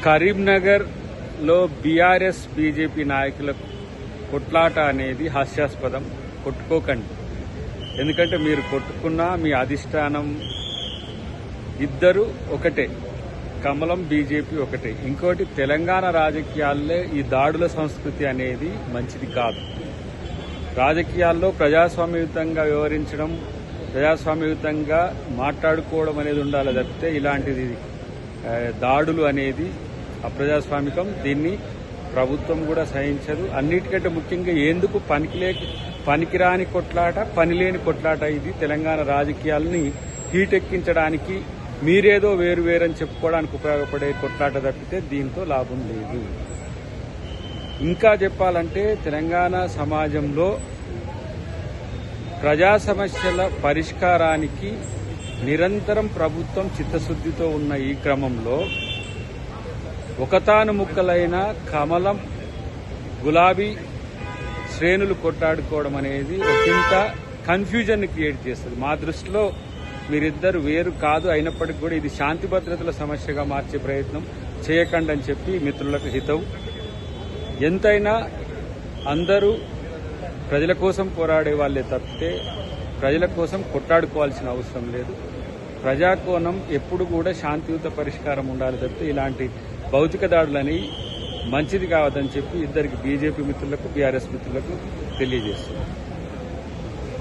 కరీంనగర్లో BRS BJP నాయకుల కొట్లాట అనేది హాస్యాస్పదం. కొట్టుకోకండి. ఎందుకంటే మీరు కొట్టుకున్నా మీ అధిష్టానం ఇద్దరు ఒకటే, కమలం బీజేపీ ఒకటే. ఇంకోటి, తెలంగాణ రాజకీయాల్లో ఈ దాడుల సంస్కృతి అనేది మంచిది కాదు. రాజకీయాల్లో ప్రజాస్వామ్యయుతంగా వ్యవహరించడం, ప్రజాస్వామ్యయుతంగా మాట్లాడుకోవడం అనేది ఉండాలి తప్పితే ఇలాంటిది దాడులు అనేది అప్రజాస్వామికం. దీన్ని ప్రభుత్వం కూడా సహించదు. అన్నిటికంటే ముఖ్యంగా ఎందుకు పనికిరాని కొట్లాట, పనిలేని కొట్లాట. ఇది తెలంగాణ రాజకీయాలని హీటెక్కించడానికి, మీరేదో వేరువేరని చెప్పుకోవడానికి ఉపయోగపడే కొట్లాట తప్పితే దీంతో లాభం లేదు. ఇంకా చెప్పాలంటే తెలంగాణ సమాజంలో ప్రజా సమస్యల పరిష్కారానికి నిరంతరం ప్రభుత్వం చిత్తశుద్ధితో ఉన్న ఈ క్రమంలో ఒకతాను ముక్కలైన కమలం, గులాబీ శ్రేణులు కొట్టాడుకోవడం అనేది ఒకంత కన్ఫ్యూజన్ క్రియేట్ చేస్తుంది. మా దృష్టిలో మీరిద్దరు వేరు కాదు, అయినప్పటికీ కూడా ఇది శాంతి భద్రతల సమస్యగా మార్చే ప్రయత్నం చేయకండి అని చెప్పి మిత్రులకు హితవు. ఎంతైనా అందరూ ప్రజల కోసం పోరాడే వాళ్ళే తప్పితే ప్రజల కోసం కొట్టాడుకోవాల్సిన అవసరం లేదు. ప్రజాకోణం ఎప్పుడు కూడా శాంతియుత పరిష్కారం ఉండాలి తప్పితే ఇలాంటి భౌతిక దాడులని మంచిది కావద్దని చెప్పి ఇద్దరికి బీజేపీ మిత్రులకు, బీఆర్ఎస్ మిత్రులకు తెలియజేస్తున్నారు.